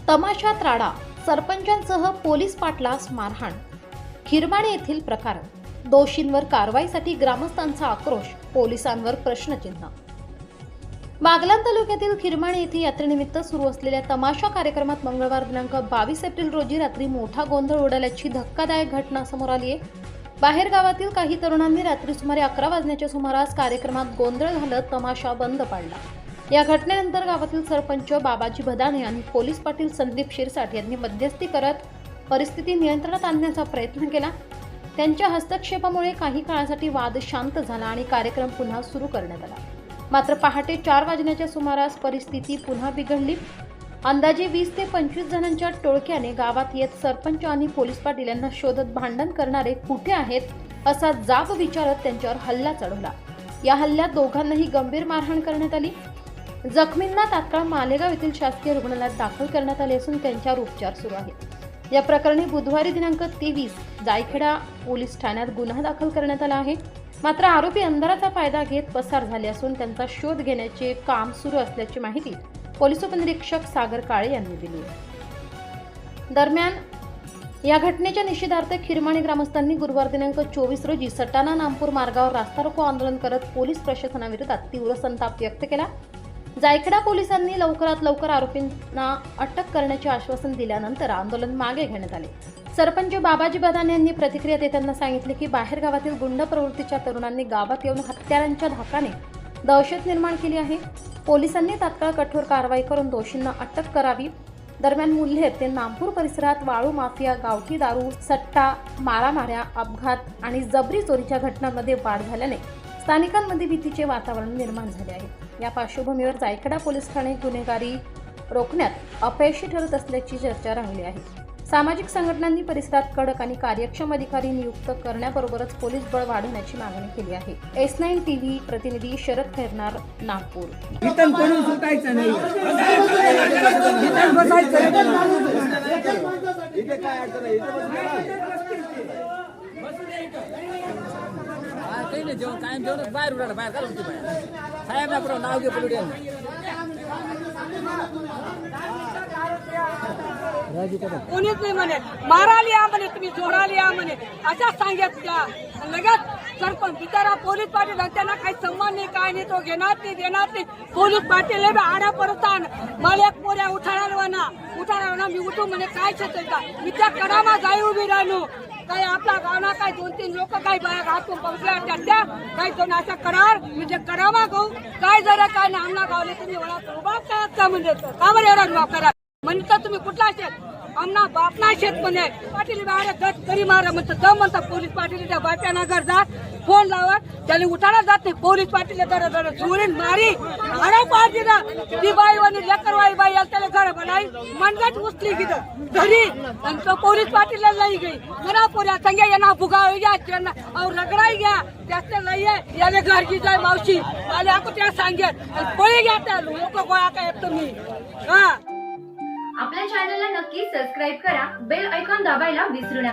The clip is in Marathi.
तमाशात राडा, सरपंचांसह पोलीस पाटलास मारहाण. खिरमाणे येथील प्रकार, दोषींवर कारवाईसाठी ग्रामस्थांचा आक्रोश, पोलिसांवर प्रश्नचिन्ह. बागलाण तालुक्यातील खिरमाणे येथे यात्रेनिमित्त सुरू असलेल्या तमाशा कार्यक्रमात मंगळवार दिनांक 22 एप्रिल रोजी रात्री मोठा गोंधळ उडाल्याची धक्कादायक घटना समोर आली आहे. बाहेर गावातील काही तरुणांनी रात्री सुमारे 11 वाजण्याच्या सुमारास कार्यक्रमात गोंधळ घालत तमाशा बंद पाडला. या घटनेनंतर गावातील सरपंच बाबाजी भदाणे आणि पोलीस पाटील संदीप शिरसाट यांनी मध्यस्थी करत परिस्थिती नियंत्रणात आणण्याचा प्रयत्न केला. त्यांच्या हस्तक्षेपामुळे काही काळासाठी वाद शांत झाला आणि कार्यक्रम पुन्हा सुरू करण्यात आला. मात्र पहाटे 4 वाजण्याच्या सुमारास परिस्थिती पुन्हा बिघडली. अंदाजे 20 ते 25 जणांच्या टोळक्याने गावात येत सरपंच आणि पोलीस पाटील यांना शोधत भांडण करणारे कुठे आहेत असा जाब विचारत त्यांच्यावर हल्ला चढवला. या हल्ल्यात दोघांनाही गंभीर मारहाण करण्यात आली. जखमींना तात्काळ मालेगाव येथील शासकीय रुग्णालयात दाखल करण्यात आले असून त्यांच्यावर उपचार सुरू आहेत. या प्रकरणी बुधवारी दिनांक 23 जायखेडा पोलीस ठाण्यात गुन्हा दाखल करण्यात आला आहे. मात्र आरोपी अंधाराचा फायदा घेत पसार झाले असून त्यांचा शोध घेण्याचे काम सुरू असल्याची माहिती पोलीस उपनिरीक्षक सागर काळे यांनी दिली. दरम्यान या घटनेच्या निषेधार्थ खिरमाणे ग्रामस्थांनी गुरुवार दिनांक 24 रोजी सटाणा नामपूर मार्गावर रास्ता रोको आंदोलन करत पोलीस प्रशासनाविरोधात तीव्र संताप व्यक्त केला. जायखेडा पोलिसांनी लवकरात लवकर आरोपींना अटक करण्याचे आश्वासन दिल्यानंतर आंदोलन मागे घेण्यात आले. सरपंच बाबाजी बदाणे यांनी प्रतिक्रिया देताना सांगितले की बाहेर गावातील गुंड प्रवृत्तीच्या तरुणांनी गावात येऊन हत्यारांच्या धाकाने दहशत निर्माण केली आहे. पोलिसांनी तात्काळ कठोर कारवाई करून दोषींना अटक करावी. दरम्यान मुल्हेर ते नामपूर परिसरात वाळू माफिया, गावठी दारू, सट्टा, मारामाऱ्या, अपघात आणि जबरी चोरीच्या घटनांमध्ये वाढ झाल्याने स्थानिकांमध्ये भीतीचे वातावरण निर्माण झाले आहे. या पार्श्वभूमीवर जायखेडा पोलीस ठाणे गुन्हेगारी रोखण्यात अपयशी ठरत असल्याची चर्चा रंगली आहे. सामाजिक संघटनांनी परिसरात कडक आणि कार्यक्षम अधिकारी नियुक्त करण्याबरोबरच पोलीस बळ वाढवण्याची मागणी केली आहे. S9 TV प्रतिनिधी शरद खैरनार, नागपूर. जेवण कायम जेवण बाहेर उडाला बाहेर घालून साहेब ना पुढं नाव घे पोलिटियन कोणीच नाही म्हणे मारायला या म्हणे तुम्ही जोडायला या म्हणे अशा सांगितल्या. लगेच सरपंच बिचारा पोलीस पाटील त्यांना काही सन्मान नाही काय नाही तो घेणार नाही देणार नाही. पोलीस पाटील आड्या परतान मला एक पोऱ्या उठायला मी उठू म्हणे काय शेत का मी त्या कडामा जाई उभी राहणू काय आपला गावना काय 2-3 लोक काय बाया घातून पहुंचल्या त्या काही जण अशा करार म्हणजे करामा गहू काय जरा काय ना आमना गावले तुम्ही ओळख उभा काय का म्हणजे का बरं एवढा जबाब करा म्हणतात तुम्ही कुठला शेत आमना बापना शेत म्हणे पाटील बाहेर गट करी मारा म्हणतात जम म्हणतात पोलीस पाटील त्या बाप्याना घर जा फोन लावा त्याला उठायला जात नाही. पोलीस पाटील जरा चोरीन मारी हरा पाडली ना ती बाई आणि लेकरवाई बाई त्याला घर बनाई मनगट उचली किती घरी आणि तो पोलीस पाटील लई गई मेरा पोऱ्या संगे यांना भुगाव घ्या और रगडाई घ्या त्याचे लई याने घर की जाय मावशी आले आपण त्या सांगेल पळी घ्या त्या लोक गोळा काय तुम्ही. हा आपल्या चॅनलला नक्की सबस्क्राईब करा, बेल आयकॉन दाबायला विसरू नका.